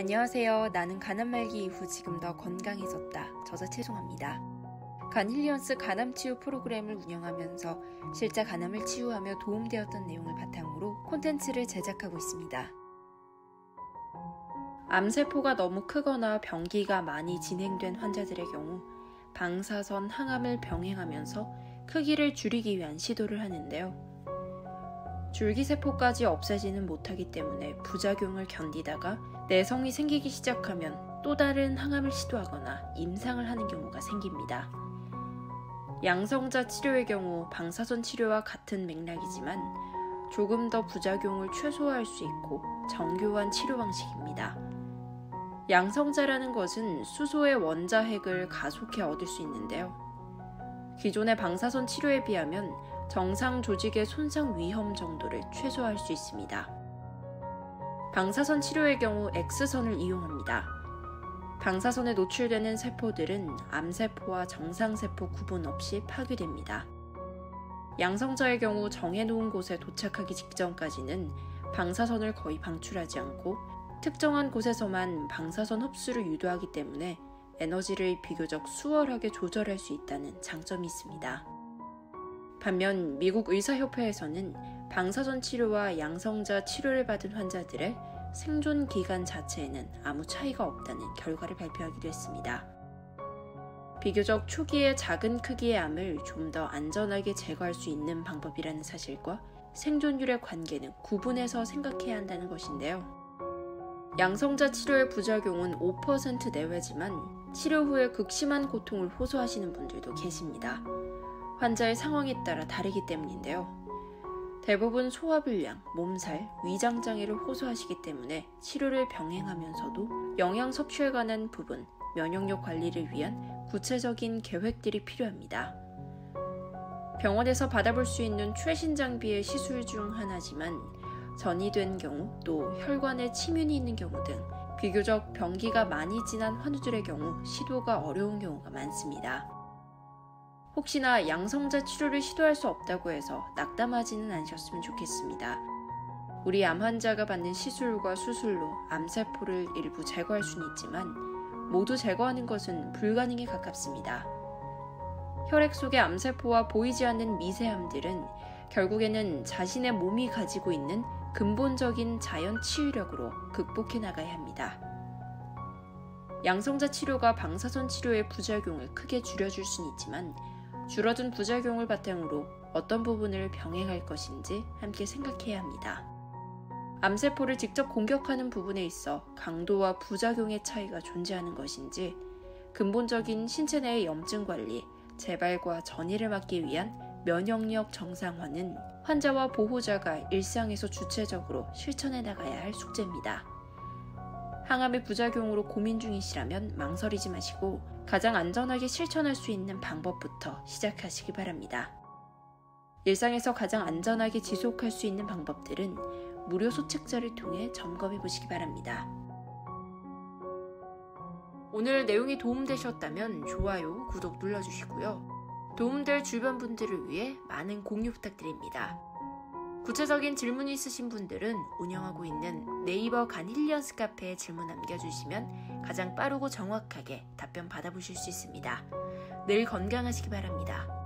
안녕하세요. 나는 간암 말기 이후 지금 더 건강해졌다. 저자 최종아입니다. 간힐리언스 간암치유 프로그램을 운영하면서 실제 간암을 치유하며 도움되었던 내용을 바탕으로 콘텐츠를 제작하고 있습니다. 암세포가 너무 크거나 병기가 많이 진행된 환자들의 경우 방사선 항암을 병행하면서 크기를 줄이기 위한 시도를 하는데요. 줄기세포까지 없애지는 못하기 때문에 부작용을 견디다가 내성이 생기기 시작하면 또 다른 항암을 시도하거나 임상을 하는 경우가 생깁니다. 양성자 치료의 경우 방사선 치료와 같은 맥락이지만 조금 더 부작용을 최소화할 수 있고 정교한 치료 방식입니다. 양성자라는 것은 수소의 원자핵을 가속해 얻을 수 있는데요. 기존의 방사선 치료에 비하면 정상 조직의 손상 위험 정도를 최소화할 수 있습니다. 방사선 치료의 경우 X선을 이용합니다. 방사선에 노출되는 세포들은 암세포와 정상세포 구분 없이 파괴됩니다. 양성자의 경우 정해놓은 곳에 도착하기 직전까지는 방사선을 거의 방출하지 않고 특정한 곳에서만 방사선 흡수를 유도하기 때문에 에너지를 비교적 수월하게 조절할 수 있다는 장점이 있습니다. 반면 미국 의사협회에서는 방사선 치료와 양성자 치료를 받은 환자들의 생존 기간 자체에는 아무 차이가 없다는 결과를 발표하기도 했습니다. 비교적 초기에 작은 크기의 암을 좀 더 안전하게 제거할 수 있는 방법이라는 사실과 생존율의 관계는 구분해서 생각해야 한다는 것인데요. 양성자 치료의 부작용은 5% 내외지만 치료 후에 극심한 고통을 호소하시는 분들도 계십니다. 환자의 상황에 따라 다르기 때문인데요. 대부분 소화불량, 몸살, 위장장애를 호소하시기 때문에 치료를 병행하면서도 영양 섭취에 관한 부분, 면역력 관리를 위한 구체적인 계획들이 필요합니다. 병원에서 받아볼 수 있는 최신 장비의 시술 중 하나지만 전이 된 경우 또 혈관에 침윤이 있는 경우 등 비교적 병기가 많이 진한 환우들의 경우 시도가 어려운 경우가 많습니다. 혹시나 양성자 치료를 시도할 수 없다고 해서 낙담하지는 않으셨으면 좋겠습니다. 우리 암 환자가 받는 시술과 수술로 암세포를 일부 제거할 수는 있지만 모두 제거하는 것은 불가능에 가깝습니다. 혈액 속의 암세포와 보이지 않는 미세암들은 결국에는 자신의 몸이 가지고 있는 근본적인 자연 치유력으로 극복해 나가야 합니다. 양성자 치료가 방사선 치료의 부작용을 크게 줄여줄 수는 있지만 줄어든 부작용을 바탕으로 어떤 부분을 병행할 것인지 함께 생각해야 합니다. 암세포를 직접 공격하는 부분에 있어 강도와 부작용의 차이가 존재하는 것인지 근본적인 신체 내의 염증 관리, 재발과 전이를 막기 위한 면역력 정상화는 환자와 보호자가 일상에서 주체적으로 실천해 나가야 할 숙제입니다. 항암의 부작용으로 고민 중이시라면 망설이지 마시고 가장 안전하게 실천할 수 있는 방법부터 시작하시기 바랍니다. 일상에서 가장 안전하게 지속할 수 있는 방법들은 무료 소책자를 통해 점검해 보시기 바랍니다. 오늘 내용이 도움되셨다면 좋아요, 구독 눌러주시고요. 도움될 주변 분들을 위해 많은 공유 부탁드립니다. 구체적인 질문이 있으신 분들은 운영하고 있는 네이버 간힐리언스 카페에 질문 남겨주시면 가장 빠르고 정확하게 답변 받아보실 수 있습니다. 늘 건강하시기 바랍니다.